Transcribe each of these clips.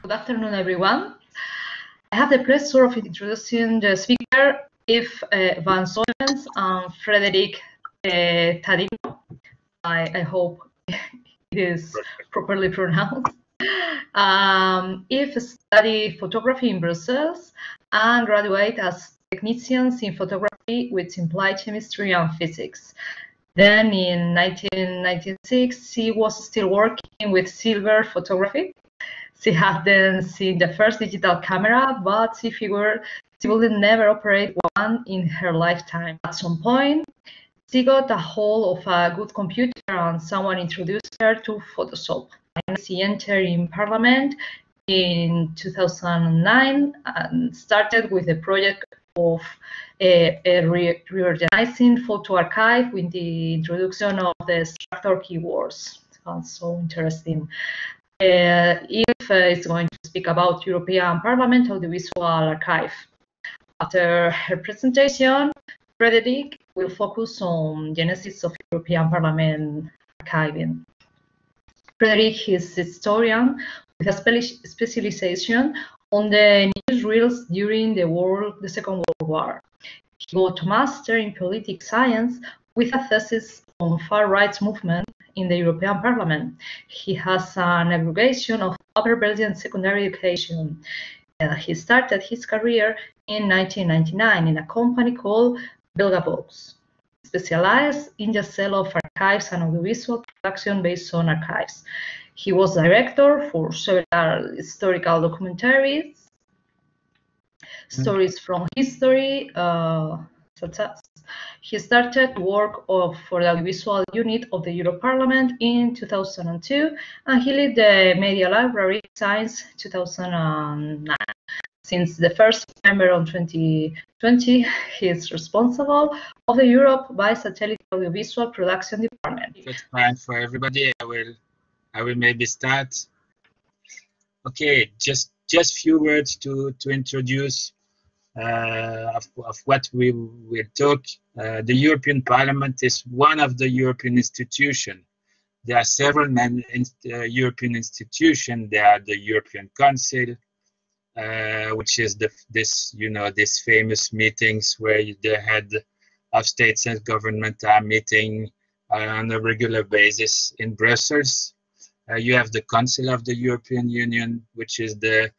Good afternoon, everyone. I have the pleasure of introducing the speaker, Yves van Soens and Frédéric Tadino. I hope it is properly pronounced. Yves studied photography in Brussels and graduated as technicians in photography with implied chemistry and physics. Then in 1996, she was still working with silver photography. She hadn't seen the first digital camera, but she figured she would never operate one in her lifetime. At some point, she got a hold of a good computer and someone introduced her to Photoshop. And she entered in Parliament in 2009 and started with the project of reorganizing photo archive with the introduction of the structure keywords. Sounds so interesting. Yves is going to speak about European Parliament Audiovisual Archive. After her presentation, Frédéric will focus on genesis of European Parliament archiving. Frédéric is a historian with a specialization on the newsreels during the Second World War. He got a Master in Political Science with a thesis on far-right movement in the European Parliament. He has an aggregation of upper Belgian secondary education. He started his career in 1999 in a company called Belga Box, specialized in the sale of archives and audiovisual production based on archives. He was director for several historical documentaries, stories from history, such as he started work for the audiovisual unit of the Euro Parliament in 2002, and he led the media library since 2009. Since the 1st September of 2020, he is responsible of the Europe by Satellite Audiovisual Production Department. It's fine for everybody. I will maybe start. Okay, just few words to introduce of what we will talk. The European Parliament is one of the European institutions. There are several European institutions. There are the European Council, which is this famous meetings where the head of states and government are meeting on a regular basis in Brussels. You have the Council of the European Union, which is the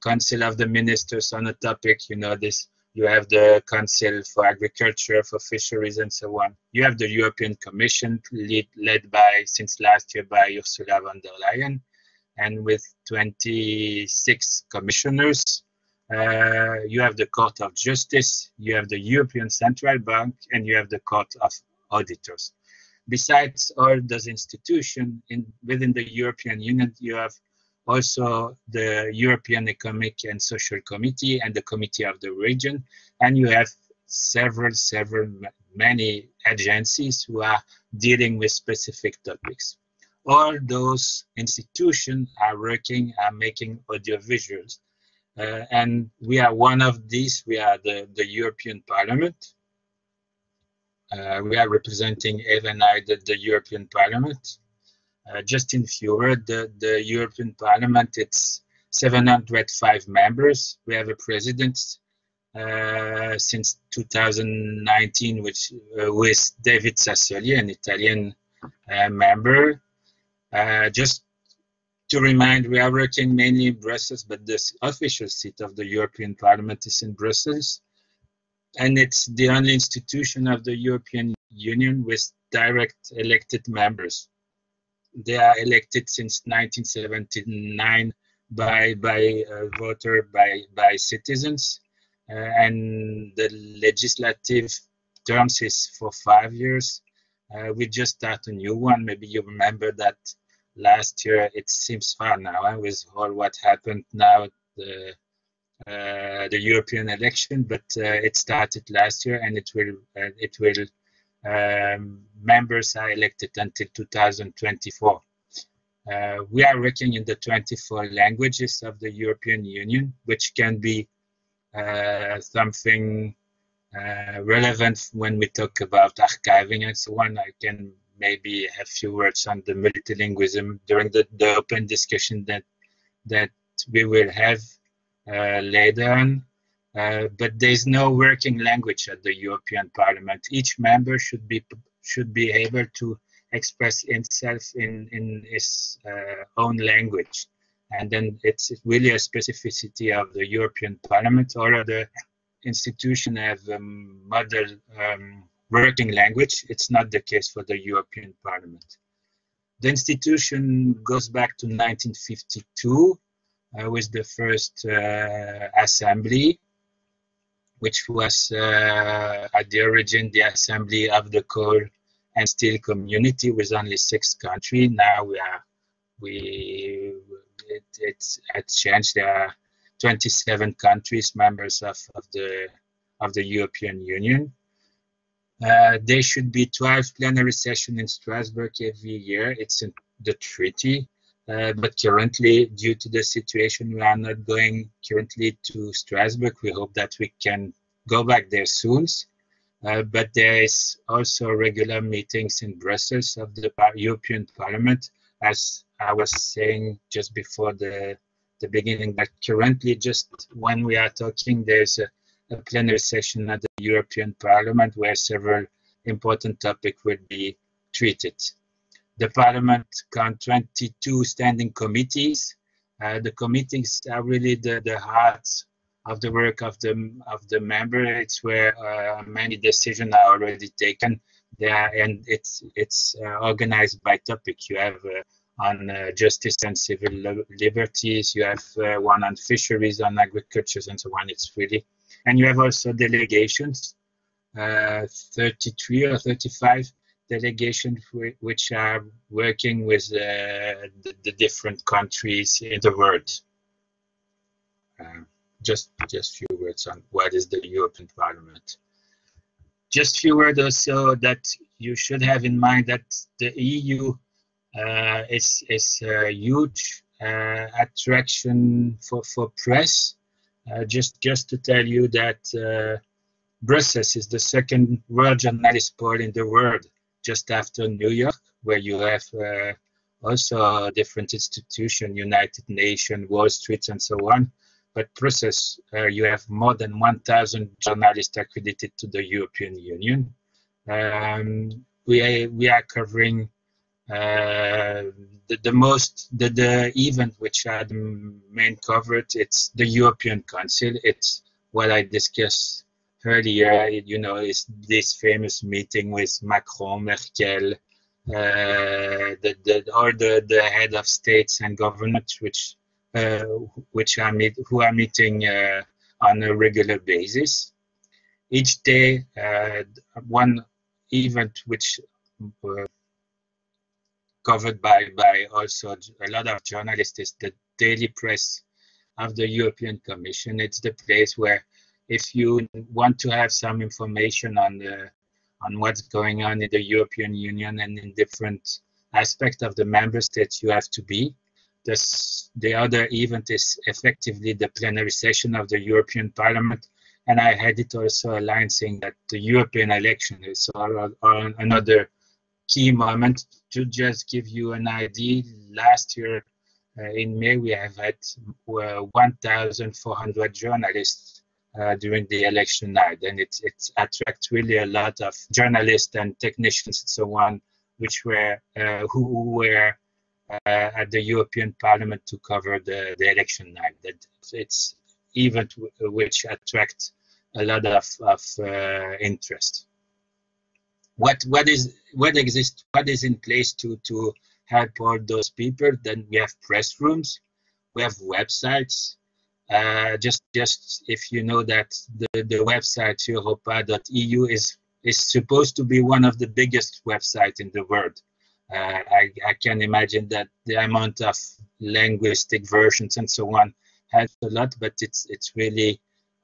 Council of the Ministers on a topic. You have the Council for Agriculture, for Fisheries, and so on. You have the European Commission, led by, since last year, by Ursula von der Leyen, and with 26 commissioners. You have the Court of Justice, you have the European Central Bank, and you have the Court of Auditors. Besides all those institutions within the European Union, you have also the European Economic and Social Committee and the Committee of the Region, and you have many agencies who are dealing with specific topics. All those institutions are making audiovisuals, and we are one of these. We are the European Parliament. We are representing even the European Parliament. Just in few words, the European Parliament, it's 705 members. We have a president since 2019, which with David Sassoli, an Italian member. Just to remind, we are working mainly in Brussels, but the official seat of the European Parliament is in Brussels. And it's the only institution of the European Union with direct elected members. They are elected since 1979 by voter, by citizens, and the legislative terms is for 5 years. We just start a new one. Maybe you remember that last year. It seems far now with all what happened now, the European election, but it started last year, and it will. Members are elected until 2024. We are working in the 24 languages of the European Union, which can be something relevant when we talk about archiving and so on. I can maybe have few words on the multilingualism during the open discussion that that we will have later on. But there's no working language at the European Parliament. Each member should be able to express himself in his own language, and then it's really a specificity of the European Parliament. All other institutions have mother working language. It's not the case for the European Parliament. The institution goes back to 1952 with the first assembly, which was at the origin the assembly of the coal and steel community with only 6 countries. Now it's changed. There are 27 countries members of the European Union. There should be 12 plenary sessions in Strasbourg every year. It's in the treaty, but currently, due to the situation, we are not going currently to Strasbourg. We hope that we can go back there soon. But there is also regular meetings in Brussels of the European Parliament, as I was saying just before the beginning, that currently, just when we are talking, there's a plenary session at the European Parliament where several important topics will be treated. The Parliament counts 22 standing committees. The committees are really the heart of the work of the member. It's where many decisions are already taken there, and it's organized by topic. You have on justice and civil liberties. You have one on fisheries, on agriculture, and so on. It's really, and you have also delegations, 33 or 35 delegations which are working with the different countries in the world. Just few words on what is the European Parliament. Just few words also that you should have in mind that the EU is a huge attraction for press. Just to tell you that Brussels is the second world journalist port in the world, just after New York, where you have also different institutions, United Nations, Wall Street, and so on. But Brussels, you have more than 1,000 journalists accredited to the European Union. We are covering the event which are the main coverage. It's the European Council. It's what I discussed earlier. You know, it's this famous meeting with Macron, Merkel, the head of states and governments, who are meeting on a regular basis. Each day, one event which covered by also a lot of journalists is the daily press of the European Commission. It's the place where, if you want to have some information on what's going on in the European Union and in different aspects of the member states, you have to be. The other event is effectively the plenary session of the European Parliament, and I had it also a line saying that the European election is another key moment. To just give you an idea, last year in May we have had 1,400 journalists during the election night, and it attracts really a lot of journalists and technicians and so on, who were at the European Parliament to cover the election night. It's event which attracts a lot of interest. What is in place to help all those people? Then we have press rooms, we have websites. Just if you know that the website europa.eu is supposed to be one of the biggest websites in the world. I can imagine that the amount of linguistic versions and so on helps a lot, but it's really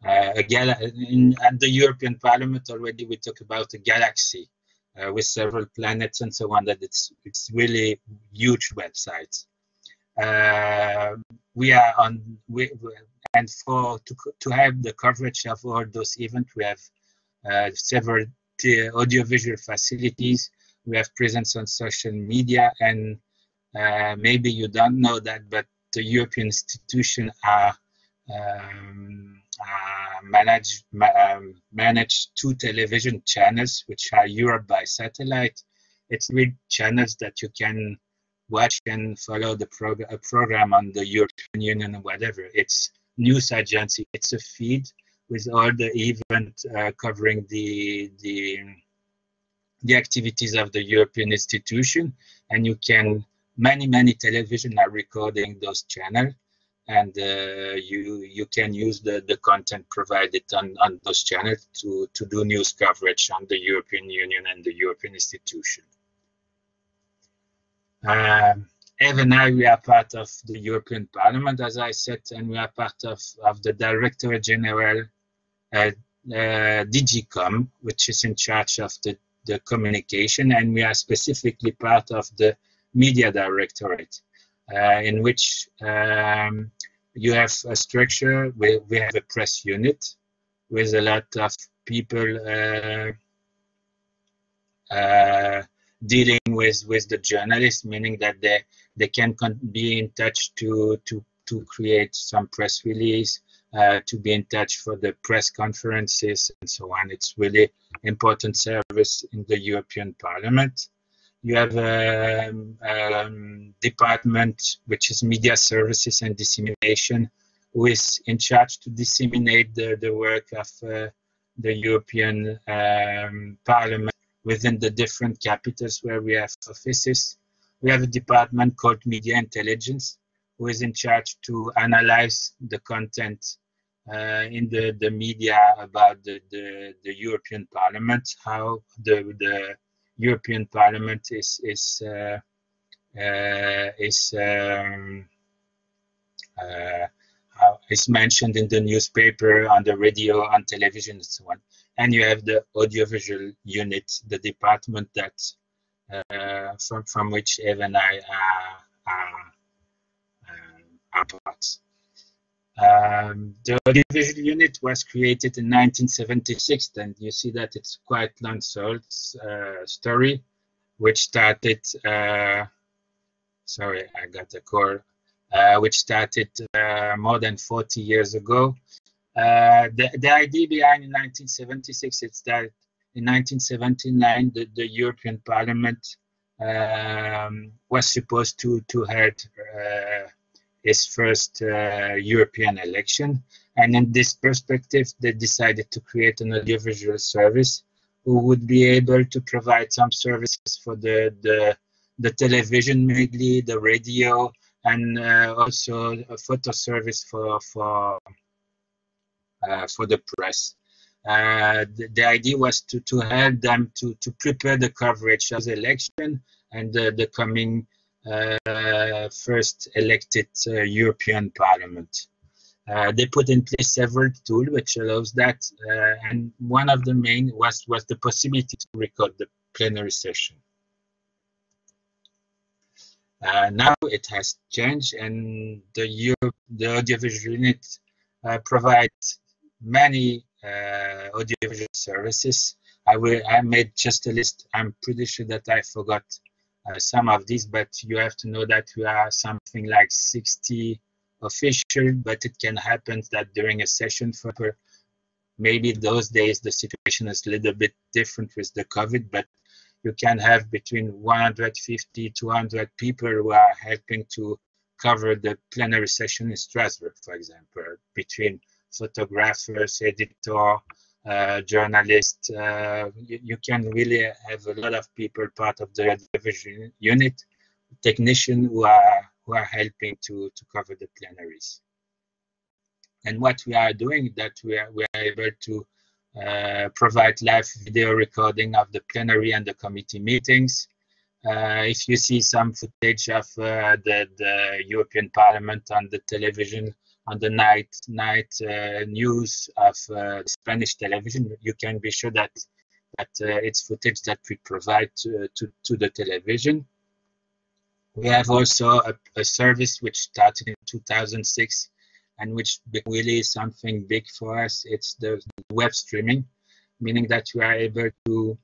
at the European Parliament already we talk about a galaxy with several planets and so on. That it's really huge websites. To have the coverage of all those events, we have several audiovisual facilities. We have presence on social media, and maybe you don't know that, but the European institutions are manage two television channels, which are Europe by satellite. It's 3 channels that you can watch and follow the program on the European Union or whatever. It's news agency. It's a feed with all the event covering the activities of the European institution, and you can many television are recording those channels, and you can use the content provided on those channels to do news coverage on the European Union and the European institution. Eve and I, we are part of the European Parliament, as I said, and we are part of the Directorate General DG.com, which is in charge of the communication, and we are specifically part of the Media Directorate, in which you have a structure where we have a press unit with a lot of people dealing with the journalists, meaning that they can be in touch to create some press release, to be in touch for the press conferences and so on. It's really important service in the European Parliament. You have a department which is media services and dissemination, who is in charge to disseminate the work of the European Parliament within the different capitals where we have offices. We have a department called Media Intelligence, who is in charge to analyze the content in the media about the European Parliament, how the European Parliament is mentioned in the newspaper, on the radio, on television, and so on. And you have the audiovisual unit, the department that from which Eve and I are part. The audiovisual unit was created in 1976, and you see that it's quite long story, which started. Sorry, I got a call. Which started more than 40 years ago. The idea behind in 1976 is that in 1979 the European Parliament was supposed to hold its first European election, and in this perspective they decided to create an audiovisual service who would be able to provide some services for the television, mainly the radio, and also a photo service for the press. The idea was to help them to prepare the coverage of the election and the coming first elected European Parliament. They put in place several tools which allows that, and one of the main was the possibility to record the plenary session. Now it has changed, and the audiovisual unit provides many audiovisual services. I made just a list. I'm pretty sure that I forgot some of these, but you have to know that we are something like 60 official, but it can happen that during a session, for maybe those days the situation is a little bit different with the COVID, but you can have between 150, 200 people who are helping to cover the plenary session in Strasbourg, for example, between photographers, editor, journalists. You can really have a lot of people part of the audiovisual unit, technicians who are helping to cover the plenaries. And what we are doing, that we are able to provide live video recording of the plenary and the committee meetings. If you see some footage of the European Parliament on the television, on the night news of Spanish television, you can be sure that it's footage that we provide to the television. We have also a service which started in 2006 and which really is something big for us. It's the web streaming, meaning that we are able to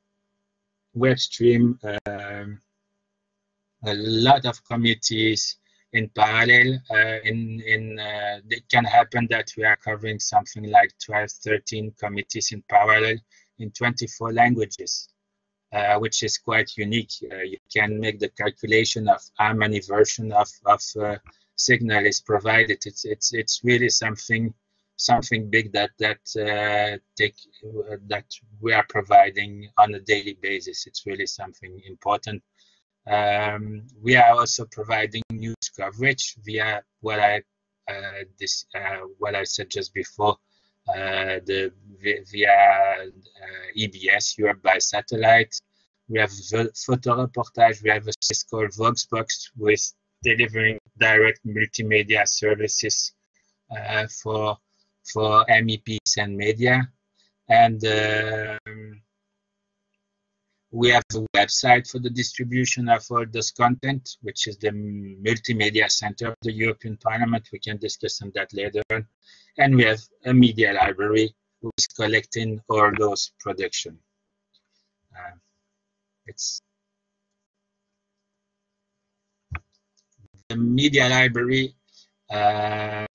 web stream a lot of committees, in parallel. It can happen that we are covering something like 12, 13 committees in parallel in 24 languages, which is quite unique. You can make the calculation of how many versions of Signal is provided. It's really something big that we are providing on a daily basis. It's really something important. We are also providing news coverage via what I said just before, via EBS, Europe by Satellite. We have photo reportage. We have a system called Voxbox with delivering direct multimedia services for MEPs and media. And we have a website for the distribution of all this content, which is the Multimedia Center of the European Parliament. We can discuss on that later on. And we have a media library who is collecting all those productions. The media library at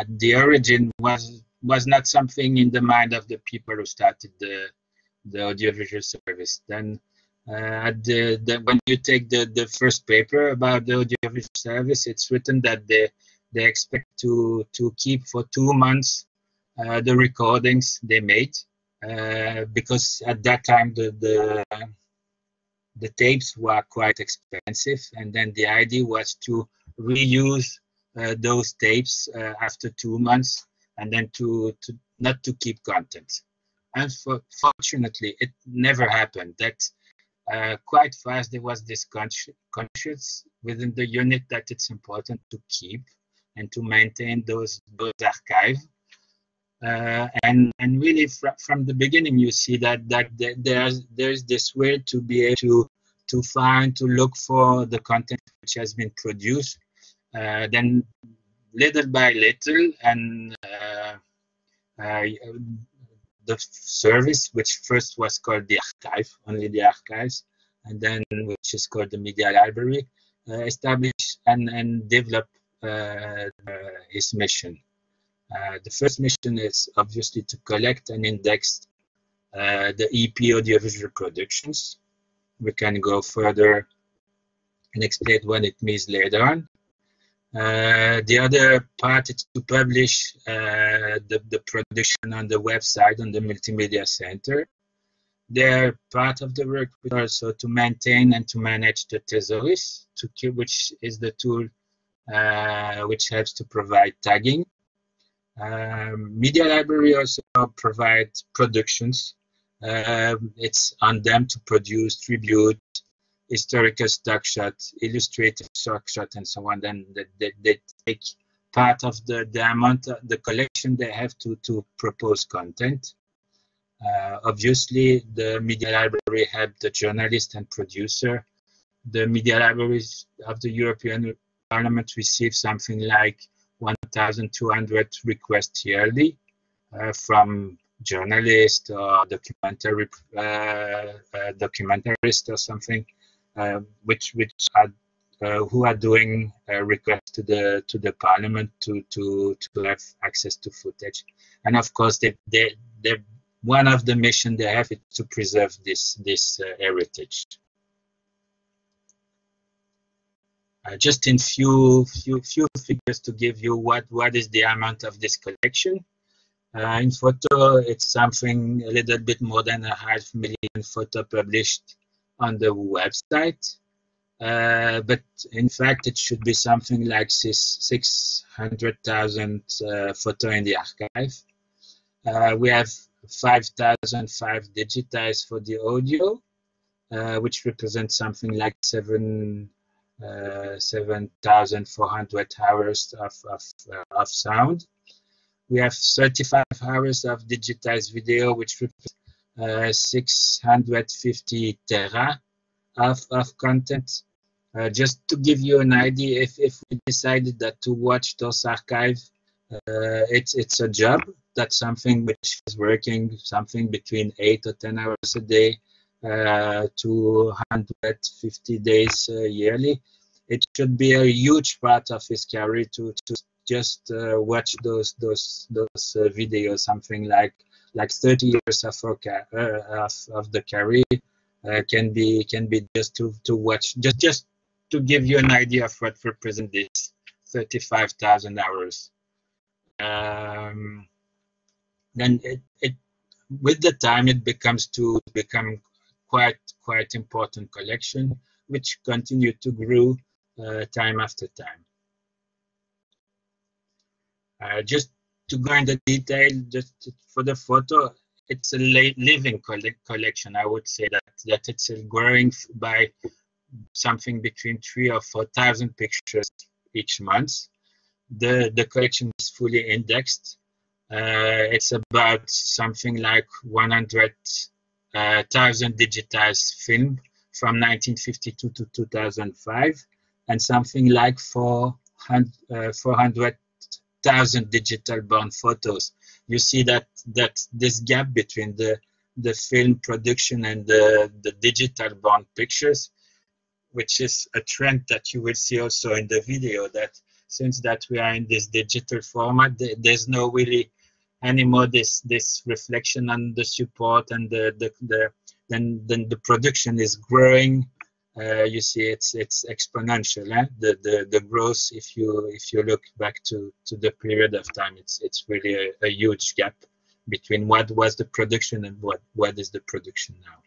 the origin was not something in the mind of the people who started the audiovisual service. Then when you take the first paper about the audiovisual service, it's written that they expect to keep for 2 months the recordings they made, because at that time the tapes were quite expensive, and then the idea was to reuse those tapes after 2 months, and then to not to keep content. Unfortunately, it never happened. That quite fast there was this conscience within the unit that it's important to keep and to maintain those archives. And really from the beginning, you see that there's this way to be able to find, to look for the content which has been produced. Then little by little, and the service, which first was called the archive, only the archives, and then which is called the media library, established and developed its mission. The first mission is obviously to collect and index the EP audiovisual productions. We can go further and explain what it means later on. The other part is to publish the production on the website, on the Multimedia Center. They're part of the work, but also to maintain and to manage the thesaurus, which is the tool which helps to provide tagging. Media library also provides productions. It's on them to produce tribute, historical stock shots, illustrative stock shot, and so on. Then they take part of the amount of the collection they have to propose content. Obviously, the media library helped the journalist and producer. The media libraries of the European Parliament receive something like 1,200 requests yearly from journalists or documentarists or something, who are doing requests to the Parliament to have access to footage. And of course, one of the missions they have is to preserve this heritage. Just in few figures to give you what is the amount of this collection. In photo, it's something a little bit more than 500,000 photos published on the website. But in fact, it should be something like 600,000 photos in the archive. We have 5,005 digitized for the audio, which represents something like 7,400 hours of sound. We have 35 hours of digitized video, which represents 650 tera of content. Just to give you an idea, if we decided that to watch those archives, it's a job. That's something which is working something between 8 or 10 hours a day, 250 days yearly. it should be a huge part of his career to just watch those videos, something like 30 years of the career can be just to watch, just to give you an idea of what represent this 35,000 hours. Then it with the time it become quite important collection, which continue to grow time after time. Just to go into detail, just for the photo, it's a living collection. I would say that it's growing by something between 3,000 or 4,000 pictures each month. The collection is fully indexed. It's about something like 100,000 digitized film from 1952 to 2005, and something like 400,000 digital bound photos. You see that this gap between the film production and the digital bound pictures, which is a trend that you will see also in the video, that since that we are in this digital format, there's no really anymore this reflection on the support, and then the production is growing. You see it's exponential. The growth, if you look back to the period of time, it's really a huge gap between what was the production and what is the production now.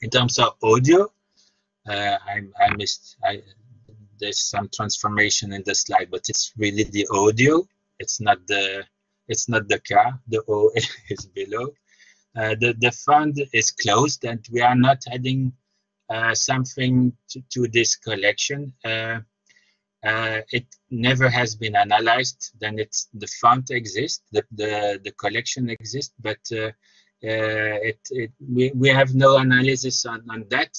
In terms of audio, there's some transformation in the slide, but it's really the audio. It's not the car. The O is below. The fund is closed, and we are not adding something to this collection. It never has been analyzed. Then the fund exists, the collection exists, but we have no analysis on that,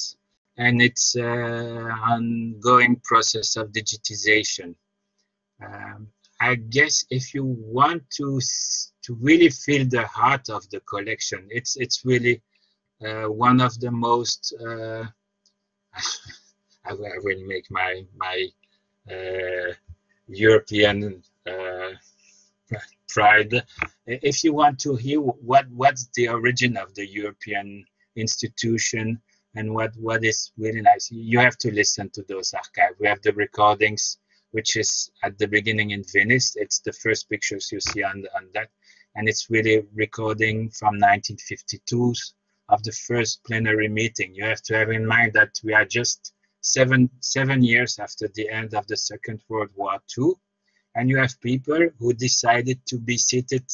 and it's ongoing process of digitization. I guess if you want to really feel the heart of the collection, it's really one of the most. I will make my European pride. If you want to hear what's the origin of the European institution and what is really nice, you have to listen to those archives. We have the recordings, which is at the beginning in Venice. It's the first pictures you see on that, and it's really recording from 1952 of the first plenary meeting. You have to have in mind that we are just seven years after the end of the Second World War II, and you have people who decided to be seated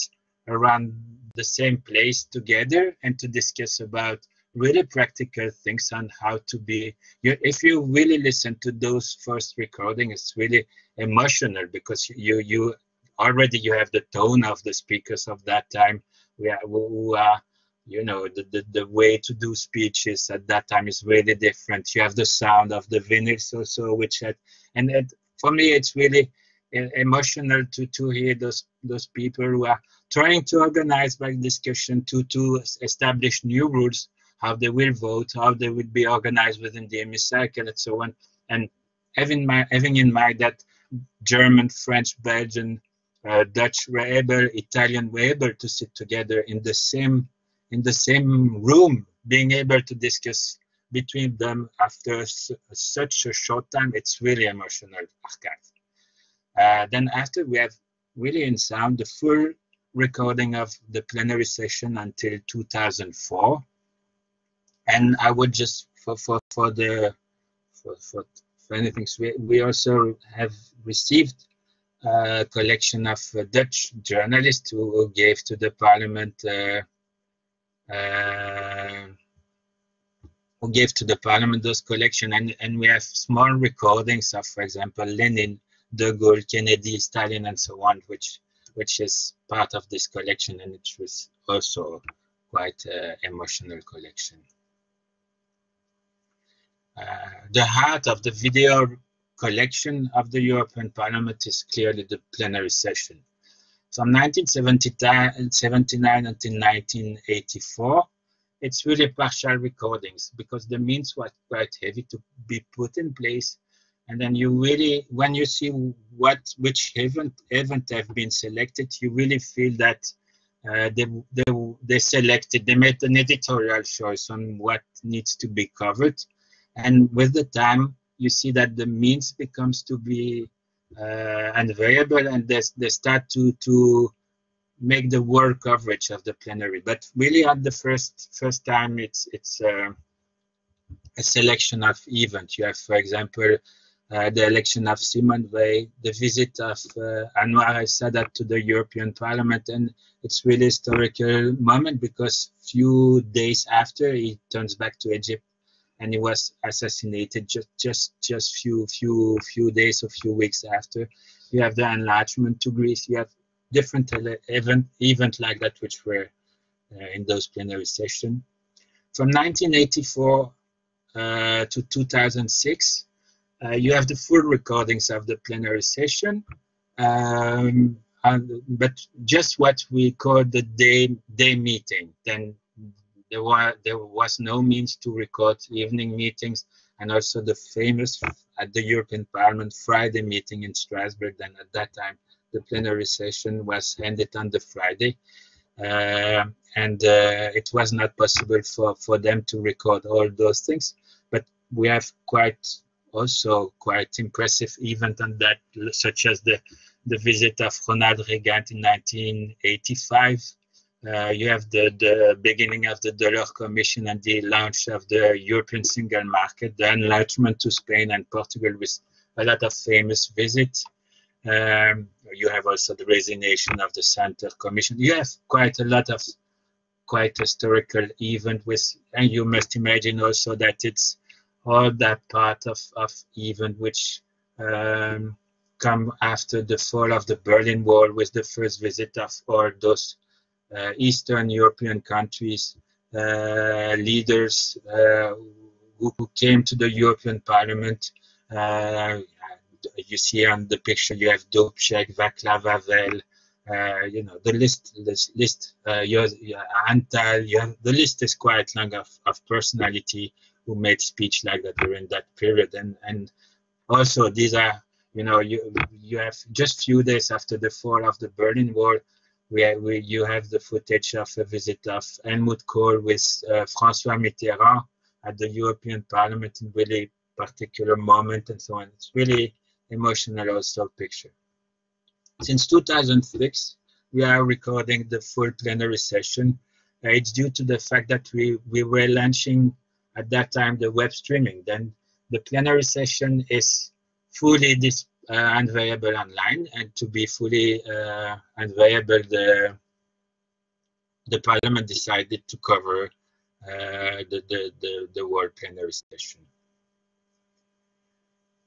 around the same place together and to discuss about really practical things on how to be. If you really listen to those first recordings, it's really emotional, because you already have the tone of the speakers of that time, who are, the way to do speeches at that time is really different. You have the sound of the vinyls also, which had, and for me it's really emotional to hear those people who are trying to organize by discussion to establish new rules, how they will vote, how they will be organized within the hemicycle, and so on. And having in mind that German, French, Belgian, Dutch were able, Italian were able to sit together in the same room, being able to discuss between them after such a short time, it's really emotional archive. Then after, we have really in sound the full recording of the plenary session until 2004. And I would just for anything, we also have received a collection of Dutch journalists who gave to the Parliament those collection, and we have small recordings of, for example, Lenin, De Gaulle, Kennedy, Stalin, and so on, which is part of this collection, and it was also quite emotional collection. The heart of the video collection of the European Parliament is clearly the plenary session. From 1979 until 1984, it's really partial recordings, because the means were quite heavy to be put in place. And then you really, when you see which event have been selected, you really feel that they selected, they made an editorial choice on what needs to be covered. And with the time, you see that the means becomes to be unvariable, and they start to make the world coverage of the plenary. But really, at the first time, it's a selection of events. You have, for example, the election of Simone Weil, the visit of Anwar al-Sadat to the European Parliament, and it's really a historical moment because few days after he turns back to Egypt, and he was assassinated just few days or few weeks after. You have the enlargement to Greece. You have different event like that which were in those plenary sessions. From 1984 to 2006, you have the full recordings of the plenary session, but just what we call the day meeting. Then there was no means to record evening meetings, and also the famous at the European Parliament Friday meeting in Strasbourg. Then at that time, the plenary session was ended on the Friday, and it was not possible for them to record all those things. But we have quite impressive event on that, such as the visit of Ronald Reagan in 1985. You have the beginning of the Delors Commission and the launch of the European Single Market, the enlargement to Spain and Portugal with a lot of famous visits. You have also the resignation of the Center Commission. You have quite a lot of quite historical event with, and you must imagine also that it's all that part of event which come after the fall of the Berlin Wall, with the first visit of all those Eastern European countries, leaders who came to the European Parliament. You see on the picture, you have Dubček, Václav Havel, you know, the list, Antal, the list is quite long of personality who made speech like that during that period. And also these are, you know, you have just few days after the fall of the Berlin Wall, you have the footage of a visit of Helmut Kohl with François Mitterrand at the European Parliament in really particular moment and so on. It's really emotional also picture. Since 2006, we are recording the full plenary session. It's due to the fact that we were launching at that time the web streaming. Then the plenary session is fully unavailable online, and to be fully unavailable, the Parliament decided to cover the World Plenary Session.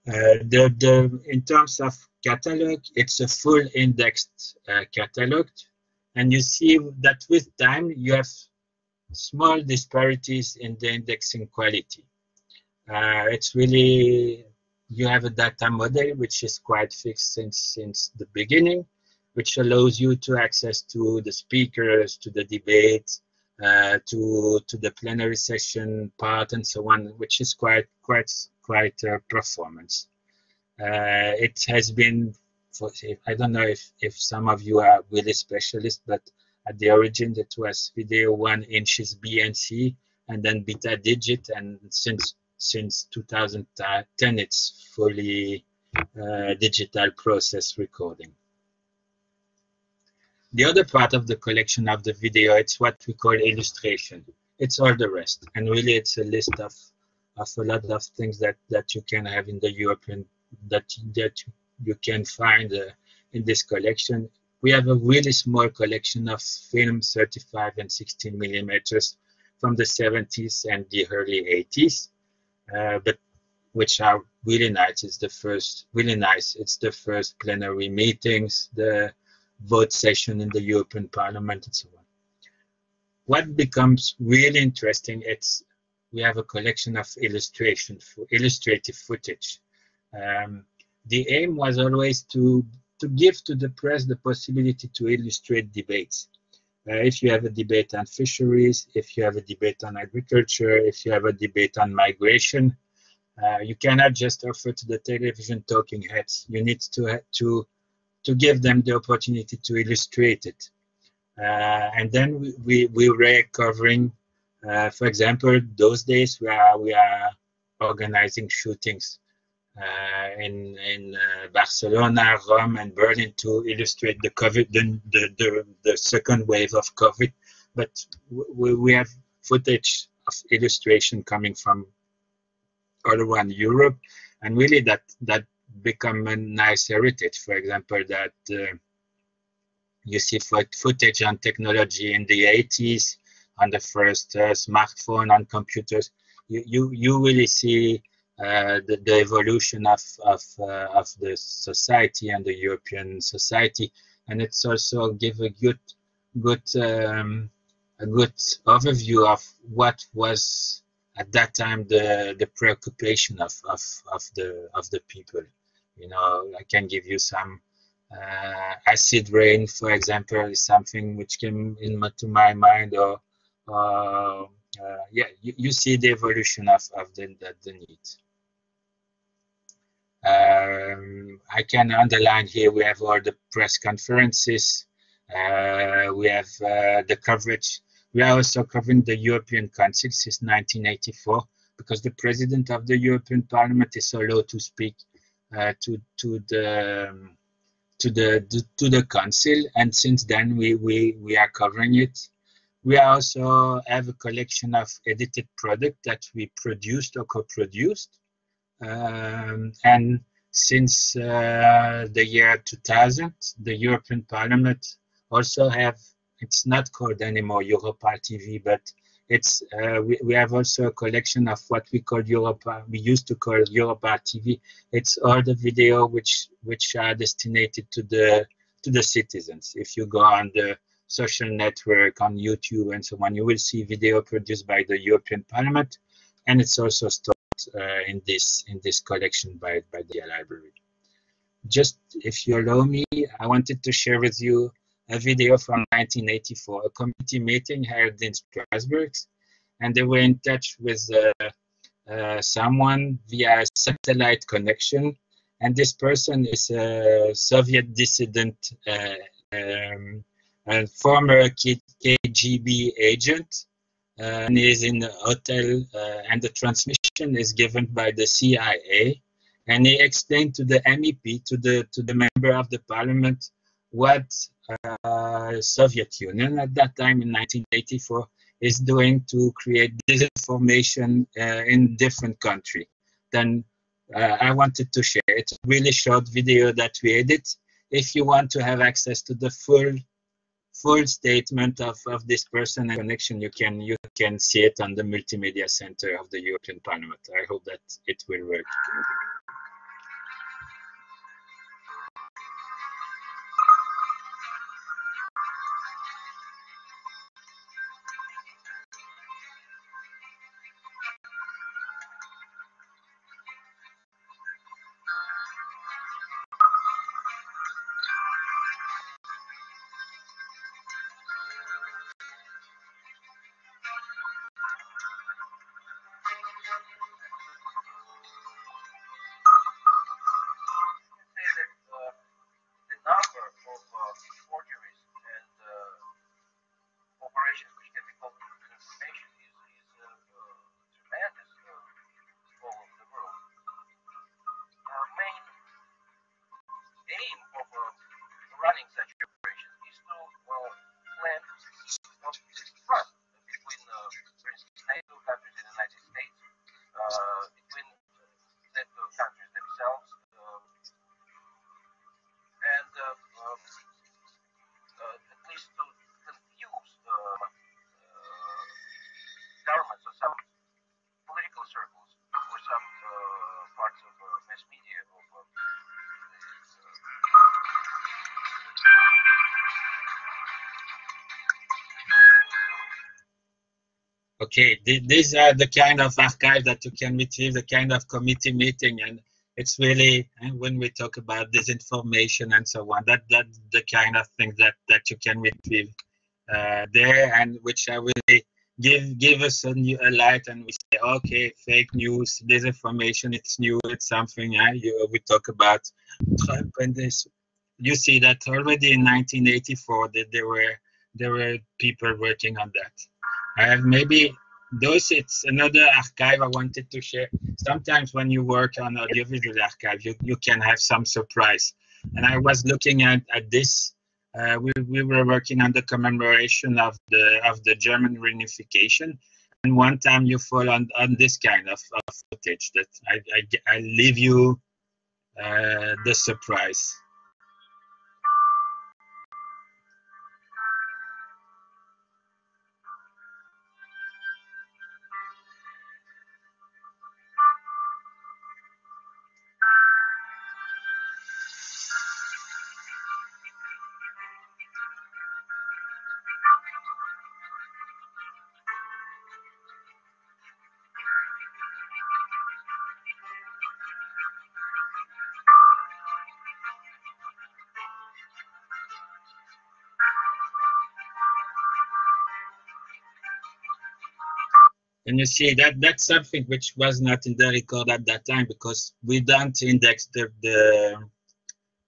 In terms of catalog, it's a full indexed catalog, and you see that with time you have small disparities in the indexing quality. It's really, you have a data model which is quite fixed since the beginning, which allows you to access to the speakers, to the debate, to the plenary session part and so on, which is quite performance. It has been, I don't know if some of you are really specialists, but at the origin it was video 1 inches BNC and then beta digit, and since 2010 it's fully digital process recording. The other part of the collection of the video, it's what we call illustration. It's all the rest, and really it's a list of a lot of things that you can have in the European, that you can find in this collection. We have a really small collection of film 35 and 16 millimeters from the 70s and the early 80s, but which are really nice. It's the first, really nice. It's the first plenary meetings, the vote session in the European Parliament, and so on. What becomes really interesting, we have a collection of illustrative footage. The aim was always to give to the press the possibility to illustrate debates. If you have a debate on fisheries, if you have a debate on agriculture, if you have a debate on migration, You cannot just offer to the television talking heads. You need to give them the opportunity to illustrate it. And then we were covering, for example, those days where we are organizing shootings in Barcelona, Rome, and Berlin to illustrate the COVID, the second wave of COVID. But we have footage of illustration coming from all around Europe, and really that become a nice heritage. For example, that you see footage on technology in the 80s, on the first smartphone, on computers. You really see the evolution of the society and the European society, and it's also give a good overview of what was at that time the preoccupation of the people. You know, I can give you some acid rain, for example, is something which came into my mind, or yeah, you see the evolution of the need. I can underline here, we have all the press conferences, we have the coverage. We are also covering the European Council since 1984, because the President of the European Parliament is allowed to speak to the Council, and since then we are covering it. We also have a collection of edited product that we produced or co-produced, and since the year 2000, the European Parliament also have, it's not called anymore Europa TV, but it's we have also a collection of what we call Europa. We used to call Europa TV. It's all the video which are destined to the citizens. If you go on the social network, on YouTube and so on, you will see video produced by the European Parliament, and it's also stored in this collection by the library. Just, if you allow me, I wanted to share with you a video from 1984, a committee meeting held in Strasbourg, and they were in touch with someone via a satellite connection, and this person is a Soviet dissident, a former KGB agent, and is in the hotel, and the transmission is given by the CIA, and he explained to the MEP, to the member of the parliament, what Soviet Union at that time in 1984 is doing to create disinformation in different countries. Then I wanted to share. It's a really short video that we edit. If you want to have access to the full statement of this person and connection, you can see it on the multimedia center of the European Parliament. I hope that it will work. Okay, these are the kind of archive that you can retrieve, the kind of committee meeting, and it's really, when we talk about disinformation and so on, that's the kind of thing that you can retrieve there, and which are really give us a light, and we say, okay, fake news, disinformation, it's new, it's something. We talk about Trump and this. You see that already in 1984 that there were people working on that. Maybe those, it's another archive I wanted to share. Sometimes when you work on audiovisual archive, you can have some surprise. And I was looking at this. We were working on the commemoration of the German reunification, and one time you fall on this kind of footage that I leave you the surprise. And you see that's something which was not in the record at that time, because we don't index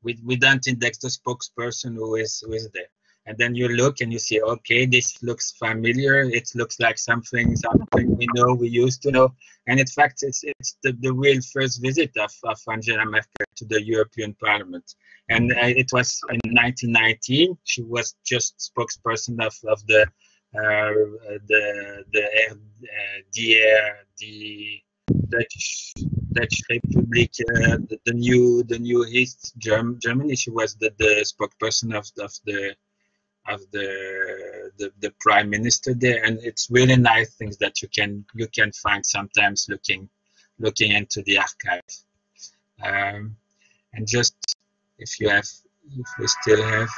we don't index the spokesperson who is there. And then you look and you see, okay, this looks familiar. It looks like something we know, we used to know. And in fact, it's the real first visit of Angela Merkel to the European Parliament. And it was in 1919. She was just spokesperson of the Dutch Republic, the new East Germany. She was the spokesperson of the prime minister there, and it's really nice things that you can find sometimes looking into the archive. And just if we still have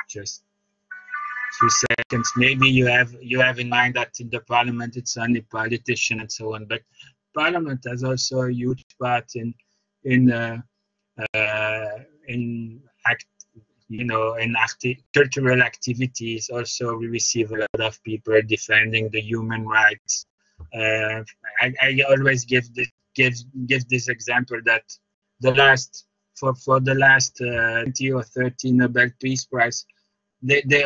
just few seconds, maybe you have in mind that in the parliament it's only politicians and so on, but parliament has also a huge part in cultural activities. Also, we receive a lot of people defending the human rights. I always give this example that for the last 20 or 30 Nobel Peace Prize, they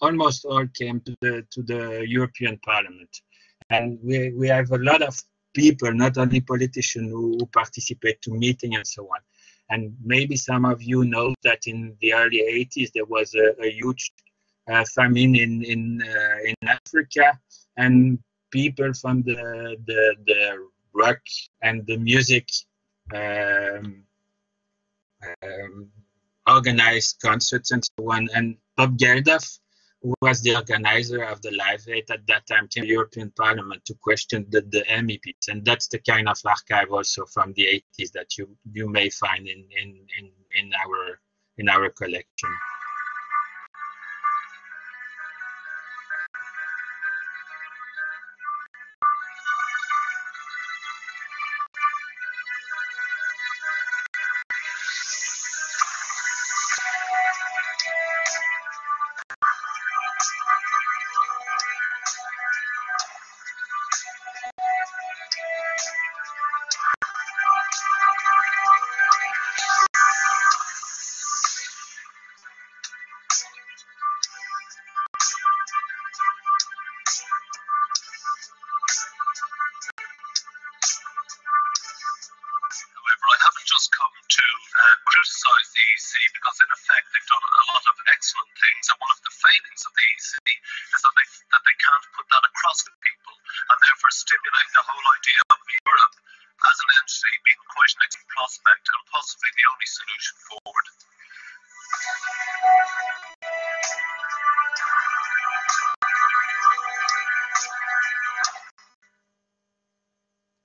almost all came to the European Parliament, and we have a lot of people, not only politicians, who participate to meetings and so on. And maybe some of you know that in the early 80s there was a huge famine in Africa, and people from the rock and the music organized concerts and so on. And Bob Geldof, who was the organizer of the Live Aid at that time, came to the European Parliament to question the MEPs. And that's the kind of archive also from the 80s that you may find in our collection.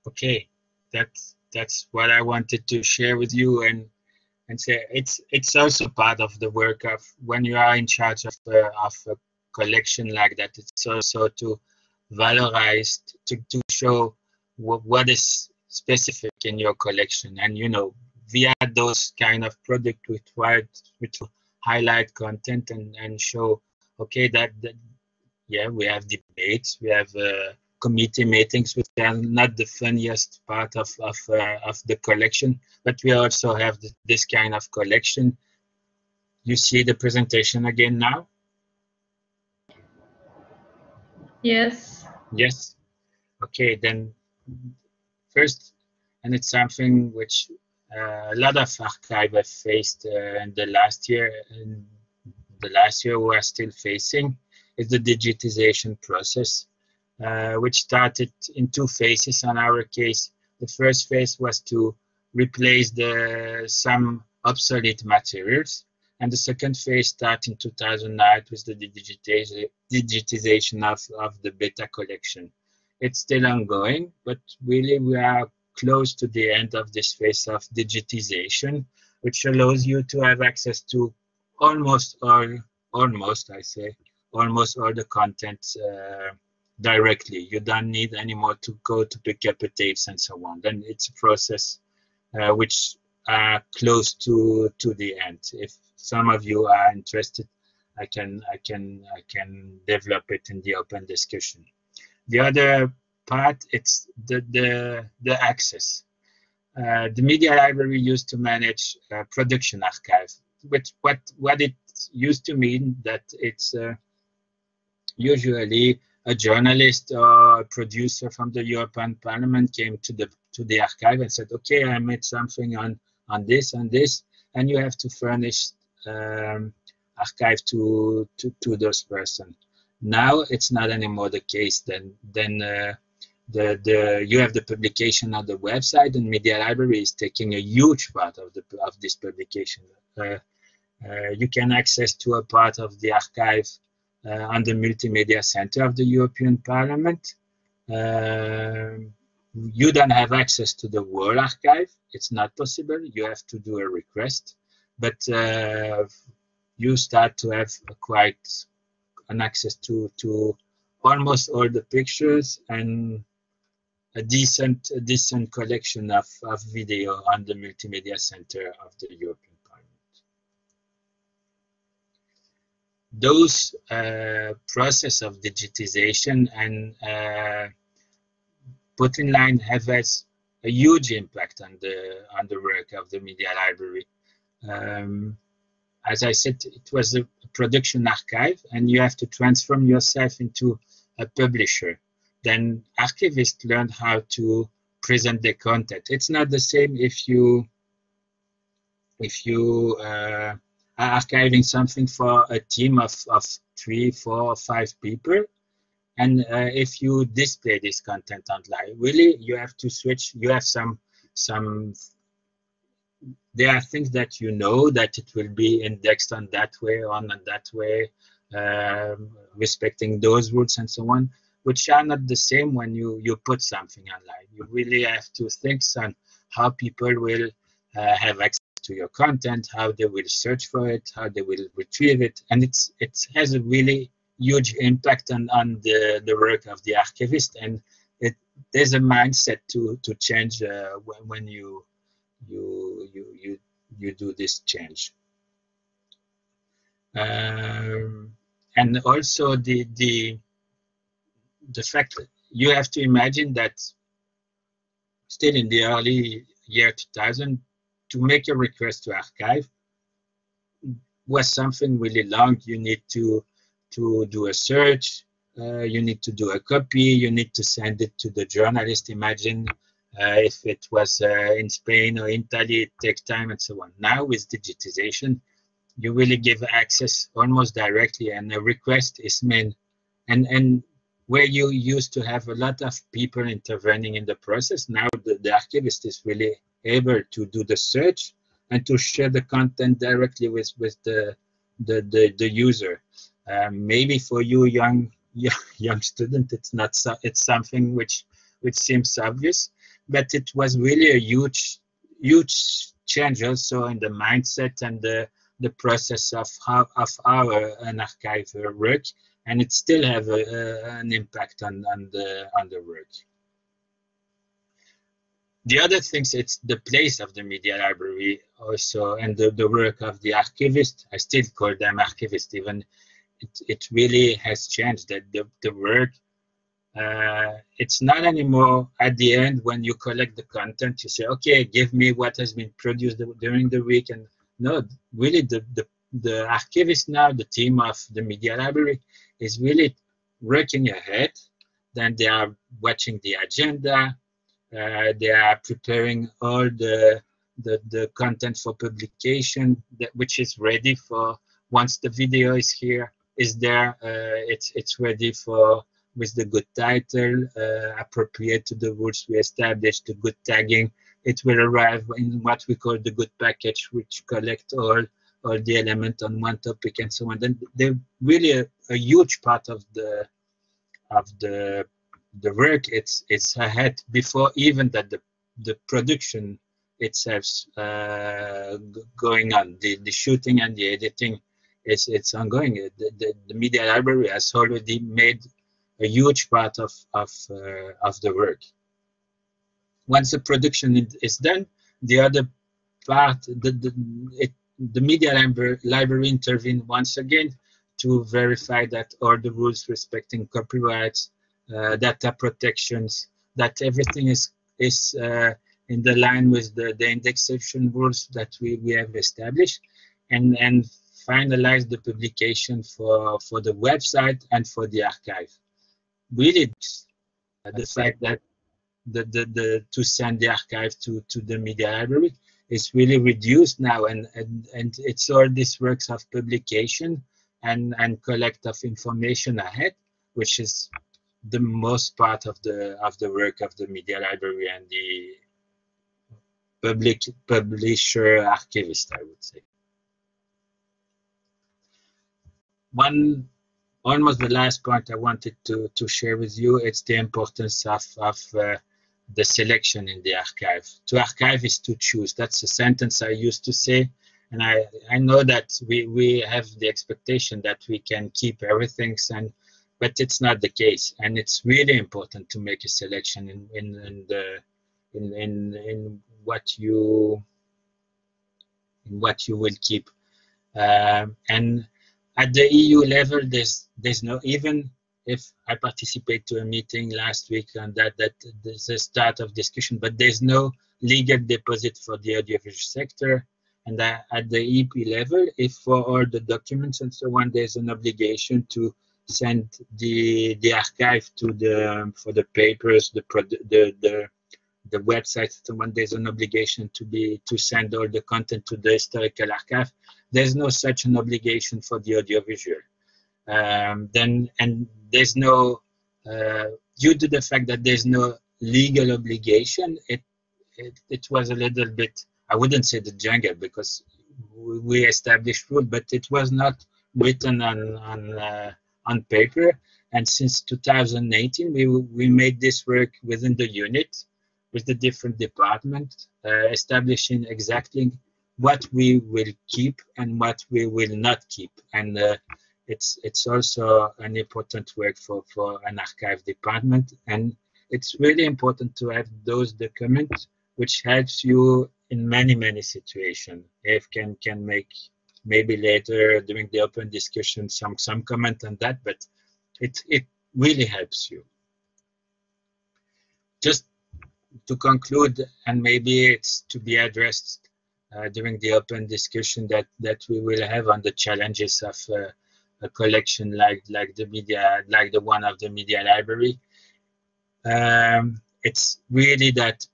Okay, that's what I wanted to share with you, and say it's also part of the work of when you are in charge of a collection like that. It's also to valorize, to show what is specific in your collection, and via those kind of products we try to highlight content and show, okay, yeah, we have debates, we have committee meetings, which are not the funniest part of the collection, but we also have this kind of collection. You see the presentation again now? Yes. Yes. Okay, then first, and it's something which a lot of archives have faced in the last year, and the last year we are still facing, is the digitization process, which started in two phases in our case. The first phase was to replace some obsolete materials, and the second phase started in 2009 with the digitization of the beta collection. It's still ongoing, but really we are close to the end of this phase of digitization, which allows you to have access to almost all the content directly. You don't need anymore to go to pick up the tapes and so on. Then it's a process which are close to the end. If some of you are interested, I can develop it in the open discussion. The other part, it's the access. The media library used to manage production archives, which what it used to mean that it's usually a journalist or a producer from the European Parliament came to the archive and said, okay, I made something on this and this, and you have to furnish archive to those persons. Now it's not anymore the case. Then you have the publication on the website, and media library is taking a huge part of this publication. You can access to a part of the archive on the multimedia center of the European Parliament. You don't have access to the whole archive. It's not possible. You have to do a request, but you start to have quite an access to almost all the pictures and a decent collection of video on the multimedia center of the European Parliament. Those process of digitization and put in line have has a huge impact on the work of the media library. As I said, it was a production archive, and you have to transform yourself into a publisher. Then archivists learn how to present the content. It's not the same if you are archiving something for a team of 3, 4, 5 people, and if you display this content online, really you have to switch. You have some. There are things that you know that it will be indexed on that way, on that way, respecting those rules and so on, which are not the same when you put something online. You really have to think on how people will have access to your content, how they will search for it, how they will retrieve it, and it has a really huge impact on the work of the archivist, and there's a mindset to change when you do this change. And also the fact that you have to imagine that still in the early year 2000, to make a request to archive was something really long. You need to do a search, you need to do a copy, you need to send it to the journalist. Imagine if it was in Spain or Italy, it takes time and so on. Now with digitization, you really give access almost directly, and a request is made. And where you used to have a lot of people intervening in the process, now the archivist is really able to do the search and to share the content directly with the user. Maybe for you young student, it's something which seems obvious, but it was really a huge change also in the mindset and the process of how an archive work, and it still have an impact on the work. The other things, it's the place of the media library also, and the work of the archivist. I still call them archivists, even it really has changed. That the work, it's not anymore at the end when you collect the content, you say, okay, give me what has been produced during the week. And no, really the archivist now, the team of the media library is really working ahead. Then they are watching the agenda, they are preparing all the content for publication, which is ready for once the video is there, it's ready for, with the good title, appropriate to the rules we established, the good tagging. It will arrive in what we call the good package, which collect all the elements on one topic and so on. Then they're really a huge part of the work. It's ahead before even that the production itself going on. The shooting and the editing it's ongoing. The media library has already made a huge part of the work. Once the production is done, the other part, the media library intervene once again to verify that all the rules respecting copyrights, data protections, that everything is in the line with the indexation rules that we have established, and finalize the publication for the website and for the archive. Really, the fact that to send the archive to the media library is really reduced now, and it's all these works of publication and collect of information ahead, which is the most part of the work of the media library and the publisher archivist, I would say. Almost the last point I wanted to share with you, it's the importance of the selection in the archive. To archive is to choose. That's a sentence I used to say, and I know that we have the expectation that we can keep everything, but it's not the case. And it's really important to make a selection in what you will keep. And at the EU level, there's no, even if I participate to a meeting last week on that there's a start of discussion, but there's no legal deposit for the audiovisual sector. And at the EP level, if for all the documents and so on, there's an obligation to send the archive to for the papers, the website, so on, there's an obligation to send all the content to the historical archive. There's no such an obligation for the audiovisual. And there's no, due to the fact that there's no legal obligation, it was a little bit, I wouldn't say the jungle, because we established rule, but it was not written on paper. And since 2018, we made this work within the unit with the different departments, establishing exactly what we will keep and what we will not keep. And it's also an important work for an archive department. And it's really important to have those documents, which helps you in many situations. If can make maybe later during the open discussion some comment on that, but it really helps you. Just to conclude, and maybe it's to be addressed during the open discussion that we will have on the challenges of a collection like the one of the media library. It's really that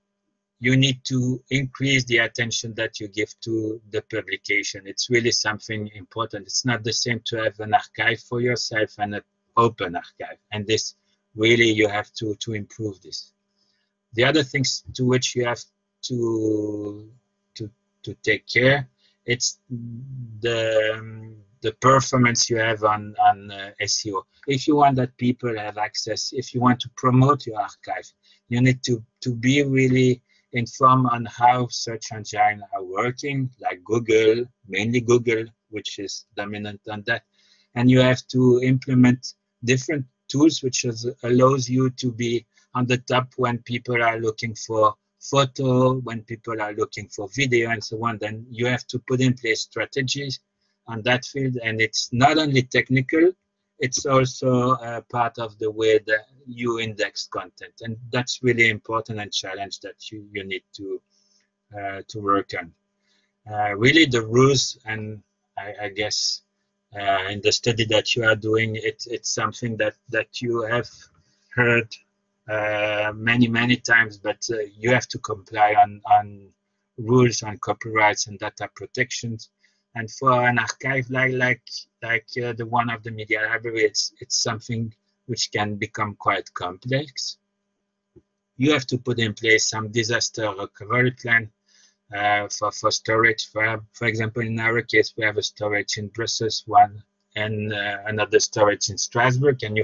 you need to increase the attention that you give to the publication. It's really something important. It's not the same to have an archive for yourself and an open archive. And this really, you have to improve this. The other things to which you have to take care, it's the performance you have on SEO. If you want that people have access, if you want to promote your archive, you need to be really informed on how search engines are working, like Google, mainly Google, which is dominant on that. And you have to implement different tools which allows you to be on the top when people are looking for photo, when people are looking for video and so on. Then you have to put in place strategies on that field, and it's not only technical, it's also part of the way that you index content, and that's really important and challenge that you need to work on. Really, the rules, and I guess in the study that you are doing, it's something that you have heard many times, but you have to comply on rules on copyrights and data protections. And for an archive like the one of the media library, it's something which can become quite complex. You have to put in place some disaster recovery plan for storage. For example, in our case, we have a storage in Brussels, one, and another storage in Strasbourg, and you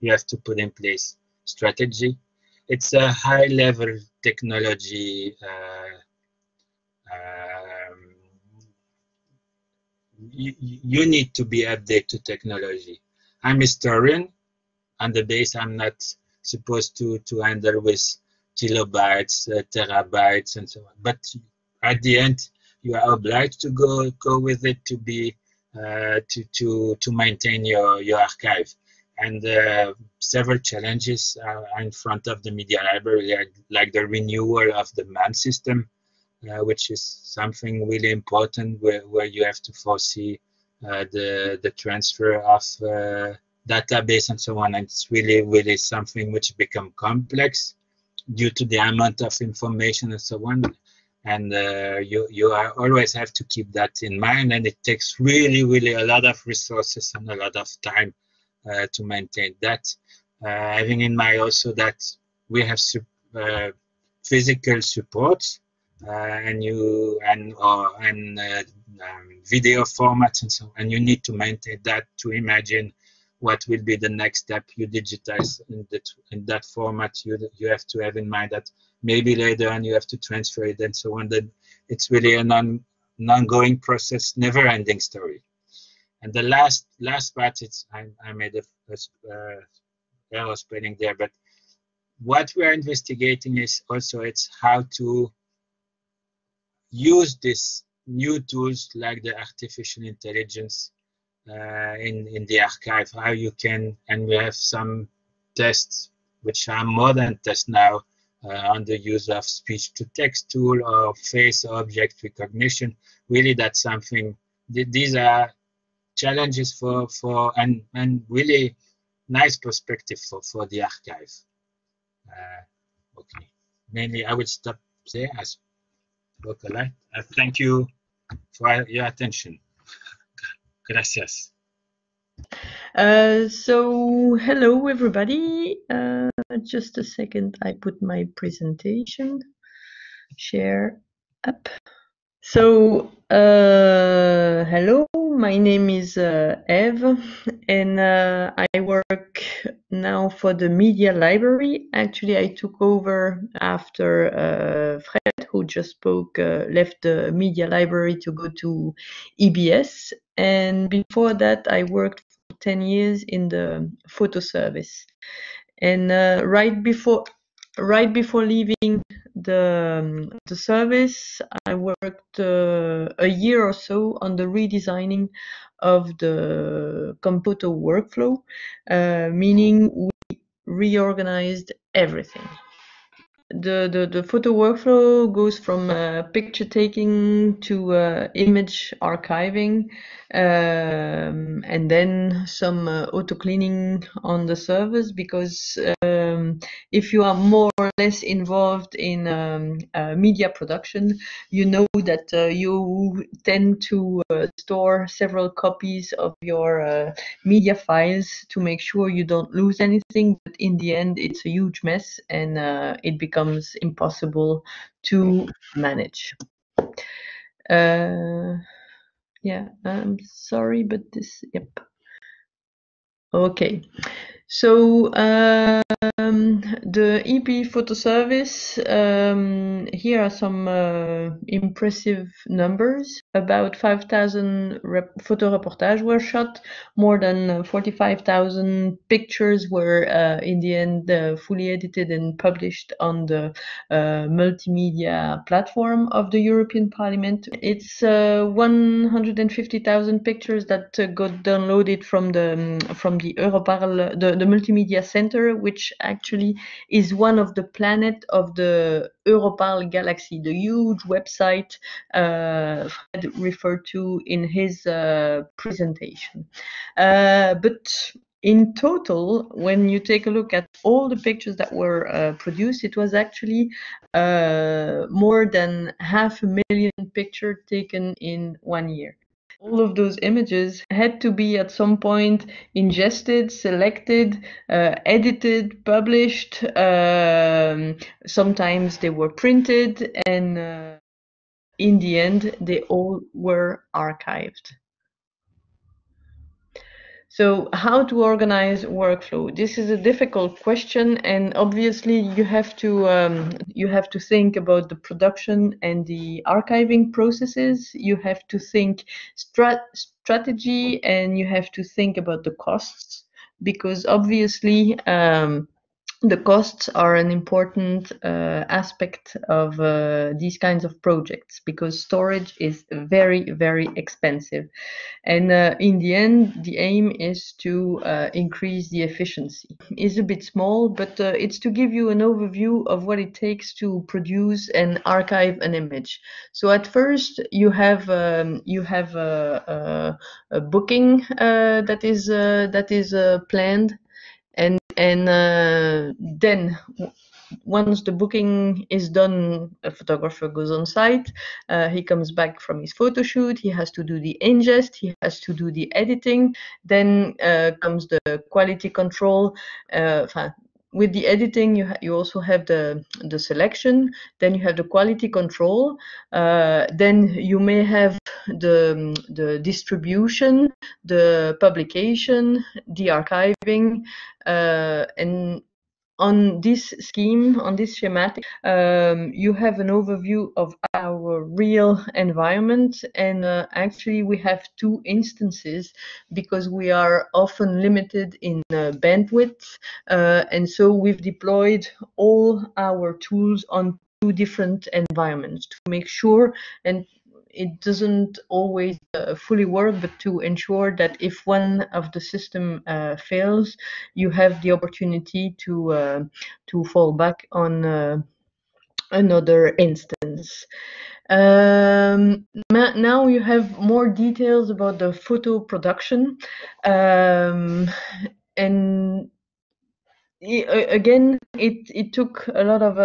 have to put in place strategy. It's a high-level technology. You need to be updated to technology. I'm a historian. On the base, I'm not supposed to handle with kilobytes, terabytes, and so on. But at the end, you are obliged to go with it to be to maintain your archive. And several challenges are in front of the media library, like the renewal of the MAN system, which is something really important, where you have to foresee the transfer of database and so on. And it's really something which become complex due to the amount of information and so on. And you always have to keep that in mind, and it takes really a lot of resources and a lot of time to maintain that. Having in mind also that we have physical support and video formats and so on, and you need to maintain that to imagine what will be the next step you digitize in that format. You have to have in mind that maybe later on you have to transfer it and so on. That it's really an ongoing process, never-ending story. And the last part, I made a error spelling there, but what we are investigating is also it's how to use these new tools like the artificial intelligence in the archive, how you can, and we have some tests which are modern tests now on the use of speech-to-text tool or face object recognition. Really, that's something. These are challenges for and really nice perspective for the archive. Okay, mainly I will stop there. I spoke a lot. Thank you for your attention. Gracias. So hello everybody. Just a second, I put my presentation share up. So hello, my name is Eve, and I work now for the media library. Actually, I took over after Fred, who just spoke, left the media library to go to EBS, and before that I worked for 10 years in the photo service. And right before leaving the service, I worked a year or so on the redesigning of the Compoto workflow, meaning we reorganized everything. The photo workflow goes from picture taking to image archiving, and then some auto cleaning on the servers, because if you are more or less involved in media production, you know that you tend to store several copies of your media files to make sure you don't lose anything, but in the end it's a huge mess, and it becomes impossible to manage. Yeah, I'm sorry, but this, yep. Okay, So the EP photo service, here are some impressive numbers. About 5,000 photo reportages were shot. More than 45,000 pictures were in the end fully edited and published on the multimedia platform of the European Parliament. It's 150,000 pictures that got downloaded from the Europarl, the Multimedia Center, which actually is one of the planet of the Europarl Galaxy, the huge website Fred referred to in his presentation. But in total, when you take a look at all the pictures that were produced, it was actually more than 500,000 pictures taken in 1 year. All of those images had to be at some point ingested, selected, edited, published. Sometimes they were printed, and in the end, they all were archived. So how to organize workflow? This is a difficult question, and obviously you have to think about the production and the archiving processes. You have to think strategy, and you have to think about the costs, because obviously the costs are an important aspect of these kinds of projects, because storage is very, very expensive. And in the end, the aim is to increase the efficiency. It's a bit small, but it's to give you an overview of what it takes to produce and archive an image. So at first, you have a booking that is planned. And then once the booking is done, a photographer goes on site, he comes back from his photo shoot, he has to do the ingest, he has to do the editing, then comes the quality control. With the editing, you also have the selection, then you have the quality control, then you may have the distribution, the publication, the archiving, and on this scheme, on this schematic, you have an overview of our real environment. And actually, we have two instances because we are often limited in bandwidth. And so we've deployed all our tools on two different environments to make sure, and it doesn't always fully work, but to ensure that if one of the system fails, you have the opportunity to fall back on another instance. Now you have more details about the photo production, and again, it took a lot of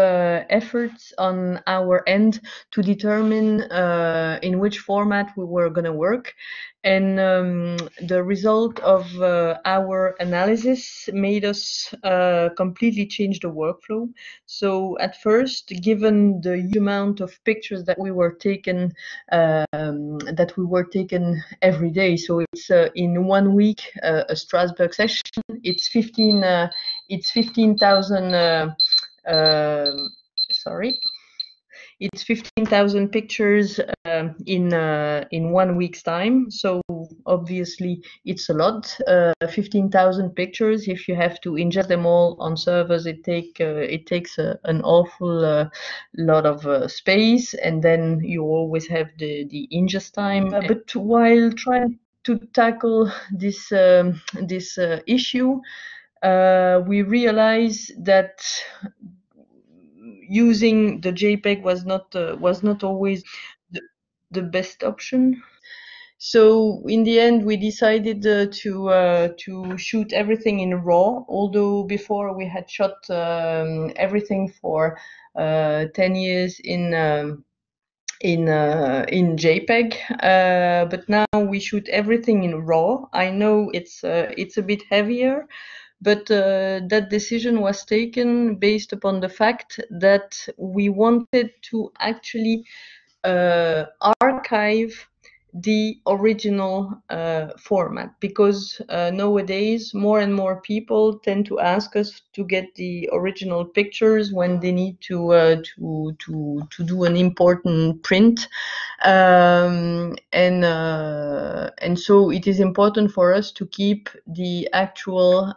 efforts on our end to determine in which format we were going to work. And the result of our analysis made us completely change the workflow. So at first, given the huge amount of pictures that we were taken every day, so it's in 1 week a Strasbourg session, it's 15,000. It's 15,000 pictures in 1 week's time. So obviously it's a lot. 15,000 pictures. If you have to ingest them all on servers, it takes an awful lot of space, and then you always have the ingest time. But while trying to tackle this issue, we realize that using the JPEG was not always the best option. So in the end, we decided to shoot everything in RAW. Although before we had shot everything for 10 years in JPEG, but now we shoot everything in RAW. I know it's a bit heavier, but that decision was taken based upon the fact that we wanted to actually archive the original format, because nowadays more and more people tend to ask us to get the original pictures when they need to do an important print, and so it is important for us to keep the actual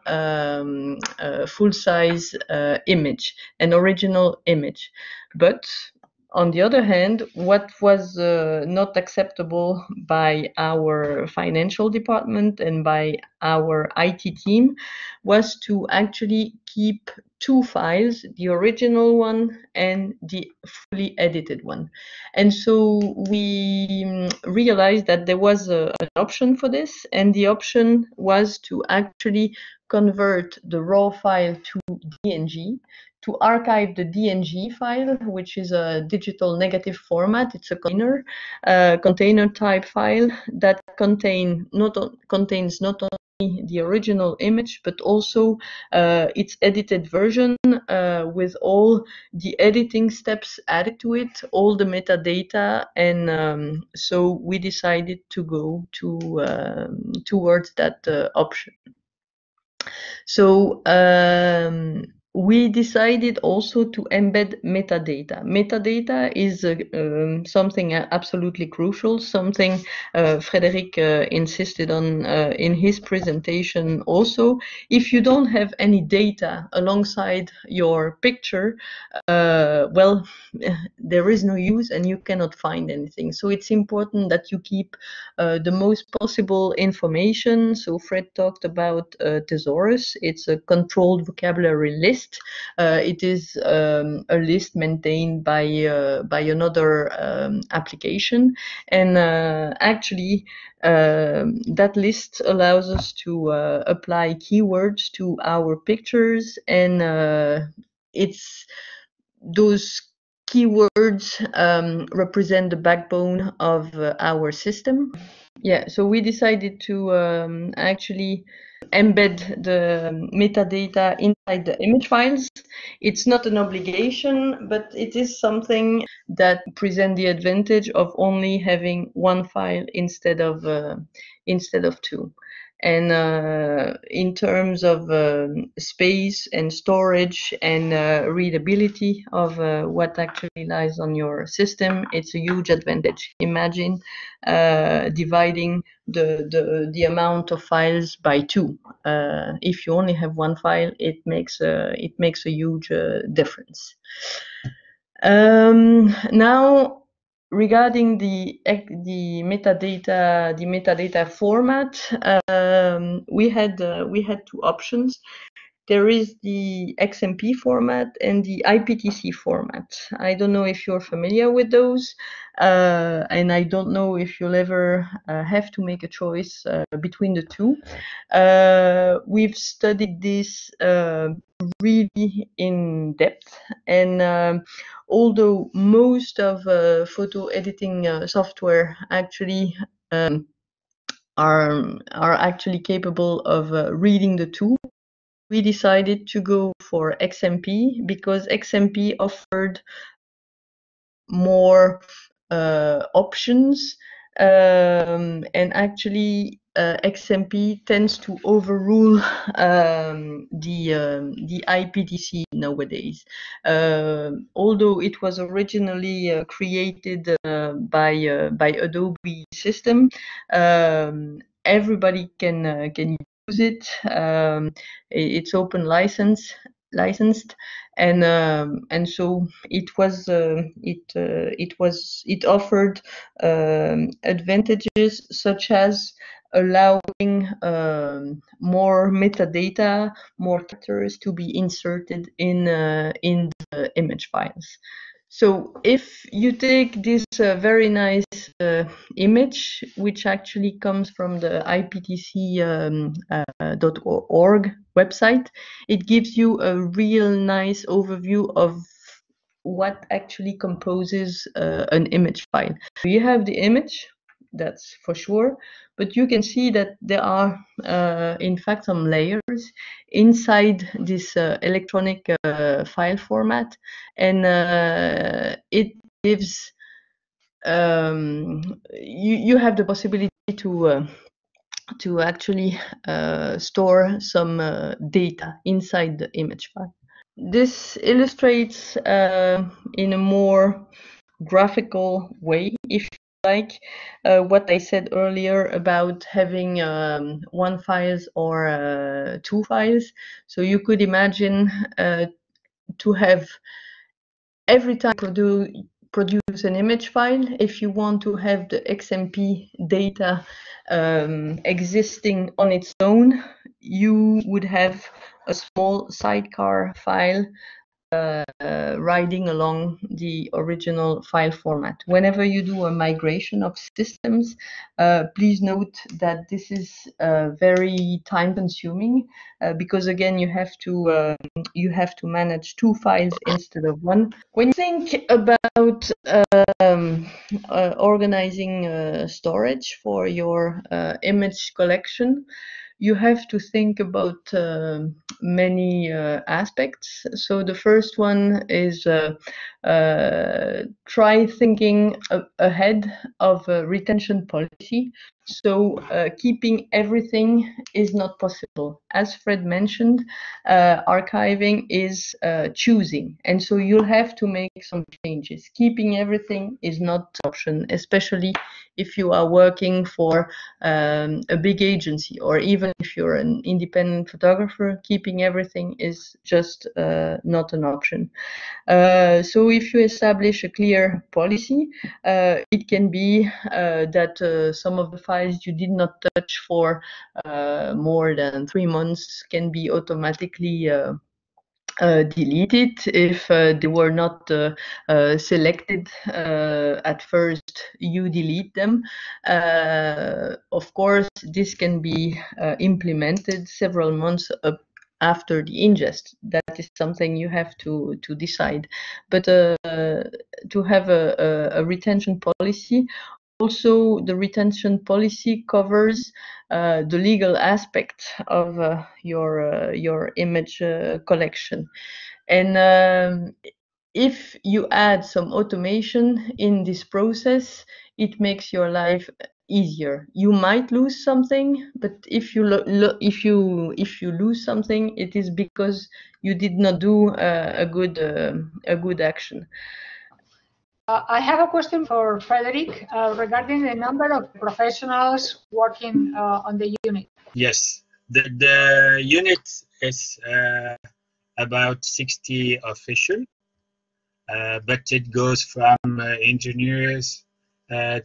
full-size image, an original image. But on the other hand, what was not acceptable by our financial department and by our IT team was to actually keep two files, the original one and the fully edited one. And so we realized that there was an option for this, and the option was to actually convert the raw file to DNG, to archive the DNG file, which is a digital negative format. It's a container type file that contains not only the original image, but also its edited version with all the editing steps added to it, all the metadata, and so we decided to go towards that option. So we decided also to embed metadata. Metadata is something absolutely crucial, something Frédéric insisted on in his presentation also. If you don't have any data alongside your picture, well, there is no use and you cannot find anything. So it's important that you keep the most possible information. So Fred talked about thesaurus. It's a controlled vocabulary list. It is a list maintained by another application, and actually that list allows us to apply keywords to our pictures, and it's those keywords represent the backbone of our system. Yeah, so we decided to actually embed the metadata inside the image files. It's not an obligation, but it is something that presents the advantage of only having one file instead of two. And in terms of space and storage and readability of what actually lies on your system, it's a huge advantage. Imagine dividing the amount of files by two. If you only have one file, it makes a huge difference. Now, regarding the metadata format, we had two options. There is the XMP format and the IPTC format. I don't know if you're familiar with those, and I don't know if you'll ever have to make a choice between the two. We've studied this really in depth, and although most of photo editing software actually are actually capable of reading the two, we decided to go for XMP because XMP offered more options, and actually XMP tends to overrule the IPTC nowadays. Although it was originally created by Adobe system, everybody can use it. It's open licensed, and so it offered advantages such as allowing more metadata, more characters to be inserted in the image files. So if you take this very nice image, which actually comes from the iptc.org website, it gives you a real nice overview of what actually composes an image file. So you have the image, that's for sure, but you can see that there are in fact some layers inside this electronic file format, and it gives you have the possibility to actually store some data inside the image file. This illustrates in a more graphical way, if you like, what I said earlier about having one files or two files. So you could imagine to have every time produce an image file, if you want to have the XMP data existing on its own, you would have a small sidecar file riding along the original file format. Whenever you do a migration of systems, please note that this is very time consuming because again you have to manage two files instead of one. When you think about organizing storage for your image collection, you have to think about many aspects. So the first one is try thinking ahead of a retention policy. So keeping everything is not possible. As Fred mentioned, archiving is choosing, and so you'll have to make some changes. Keeping everything is not an option, especially if you are working for a big agency, or even if you're an independent photographer, keeping everything is just not an option. So if you establish a clear policy, it can be that some of the files you did not touch for more than 3 months can be automatically deleted if they were not selected at first. You delete them. Of course, this can be implemented several months after the ingest. That is something you have to decide. But to have a retention policy, also the retention policy covers the legal aspect of your image collection. And if you add some automation in this process, it makes your life easier. You might lose something, but if you lose something, it is because you did not do a good action. I have a question for Frédéric regarding the number of professionals working on the unit. Yes, the unit is about 60 official, but it goes from engineers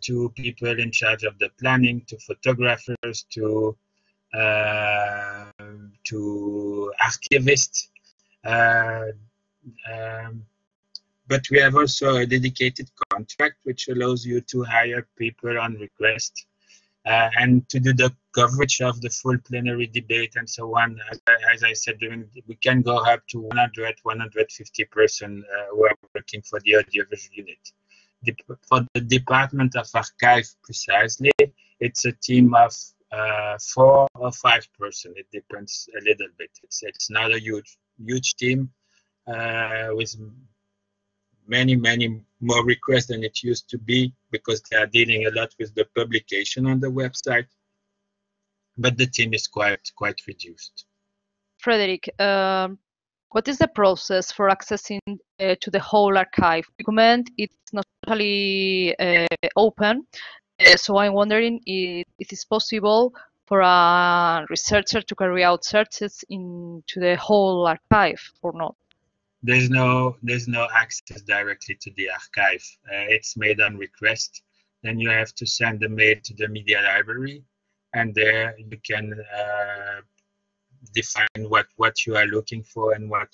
to people in charge of the planning, to photographers, to archivists. But we have also a dedicated contract which allows you to hire people on request and to do the coverage of the full plenary debate and so on. As I said, we can go up to 100, 150 persons who are working for the audiovisual unit. For the Department of Archive precisely, it's a team of 4 or 5 persons. It depends a little bit. It's not a huge team with many more requests than it used to be, because they are dealing a lot with the publication on the website, but the team is quite reduced. Frédéric, what is the process for accessing to the whole archive? The document it's not totally open, so I'm wondering if it is possible for a researcher to carry out searches into the whole archive or not. There's no access directly to the archive. It's made on request. Then you have to send a mail to the media library, and there you can define what you are looking for and what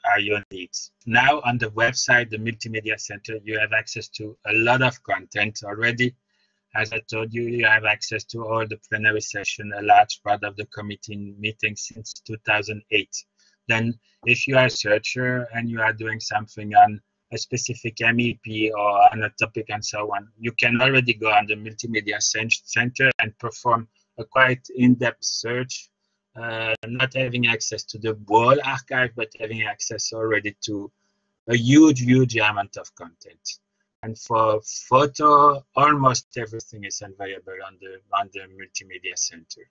are your needs. Now on the website, the Multimedia Center, you have access to a lot of content already. As I told you, you have access to all the plenary session, a large part of the committee meetings since 2008. Then if you are a searcher and you are doing something on a specific MEP or on a topic and so on, you can already go on the Multimedia Center and perform a quite in-depth search, not having access to the whole archive, but having access already to a huge amount of content. And for photo, almost everything is available on the Multimedia Center.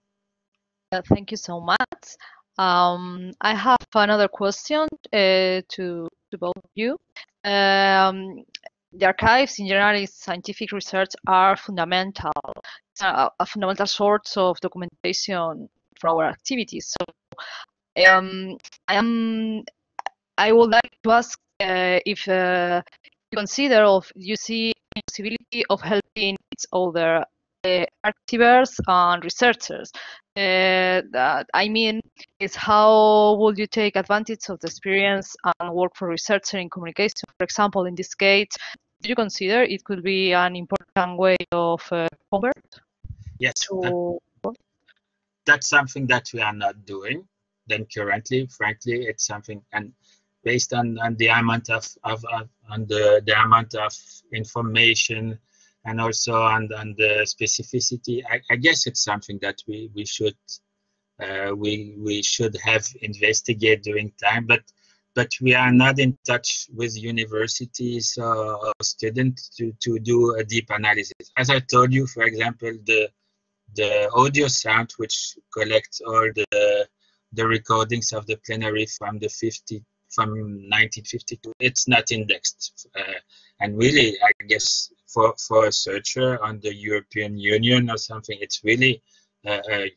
Thank you so much. I have another question to both of you. The archives, in general, scientific research are fundamental. It's a fundamental source of documentation for our activities. So, I would like to ask if you consider or you see the possibility of helping each other, archivers and researchers. That I mean is how would you take advantage of the experience and work for researcher in communication? For example, in this case, do you consider it could be an important way of convert? Yes, that's something that we are not doing. Then currently, frankly, it's something, and based on the amount of the amount of information, and also on the specificity, I guess it's something that we should have investigated during time, but we are not in touch with universities or students to do a deep analysis. As I told you, for example, the audio sound, which collects all the recordings of the plenary from 1952, it's not indexed, and really, I guess for a searcher on the European Union or something, it's really a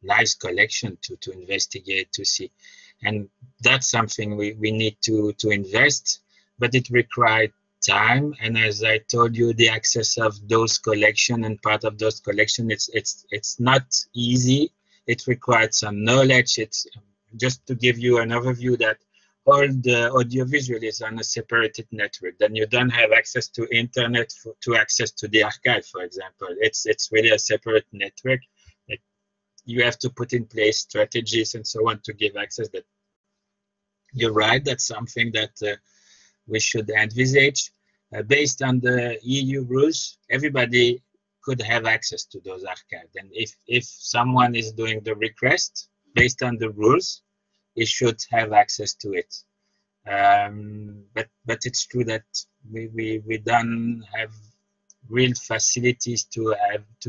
nice collection to investigate, to see, and that's something we need to invest, but it requires time. And as I told you, the access of those collection and part of those collection, it's not easy. It requires some knowledge. It's just to give you an overview that all the audiovisual is on a separated network. Then you don't have access to internet to access to the archive, for example. It's really a separate network. You have to put in place strategies and so on to give access. That you're right. That's something that we should envisage. Based on the EU rules, everybody could have access to those archives. And if someone is doing the request based on the rules, he should have access to it. But it's true that we don't have real facilities to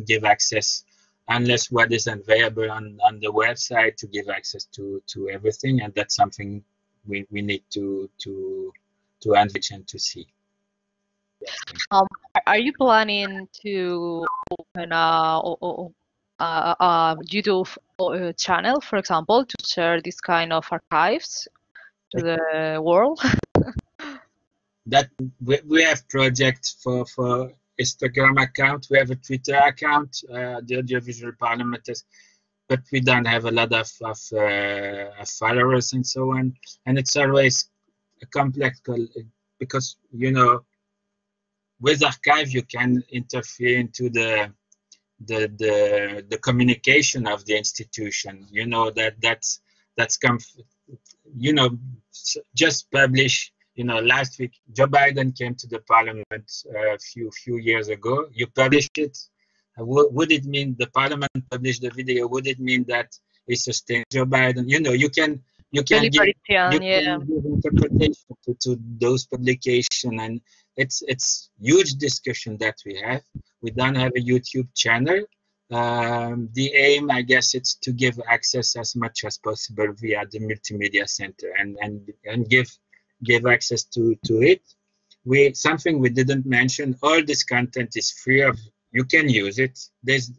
give access, unless what is available on the website, to give access to everything, and that's something we need to envisage and to see. Yes. Are you planning to open a YouTube channel, for example, to share this kind of archives to the world? That we have projects for Instagram account. We have a Twitter account, the Audiovisual Parliament, but we don't have a lot of followers and so on. And it's always a complex, because with archive you can interfere into the communication of the institution. Just publish. Last week Joe Biden came to the Parliament a few years ago. You publish it. Would it mean the Parliament published the video? Would it mean that it sustains Joe Biden? You can give interpretation to those publications, and it's huge discussion that we have. We don't have a YouTube channel. The aim, I guess, it's to give access as much as possible via the Multimedia Center and give access to it. Something we didn't mention, all this content is free of, you can use it. There's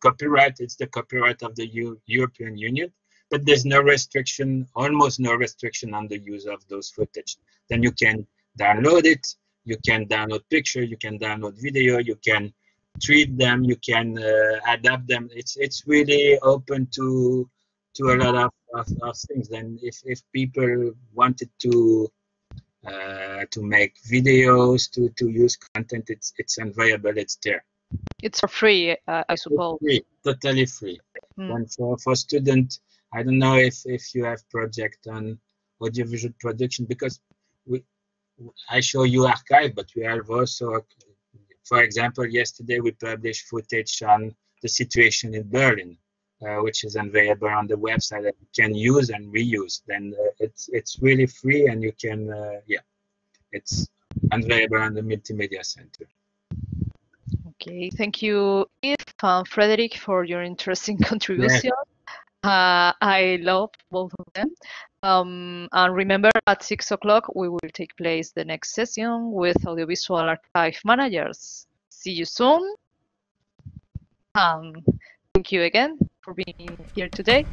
copyright, it's the copyright of the European Union, but there's no restriction, almost no restriction on the use of those footage. Then you can download it, you can download picture, you can download video, you can treat them, you can adapt them. It's really open to a lot of things. Then if people wanted to make videos, to use content, it's available, it's there. It's for free, I suppose. It's free, totally free. And for students, I don't know if you have project on audiovisual production, because I show you archive, but we have also, for example, yesterday we published footage on the situation in Berlin, which is available on the website that you can use and reuse. Then it's really free, and you can It's available on the Multimedia Center. Okay, thank you, Yves and Frédéric, for your interesting contribution. Yeah. I love both of them. And remember, at 6 o'clock, we will take place the next session with Audiovisual Archive managers. See you soon. Thank you again for being here today.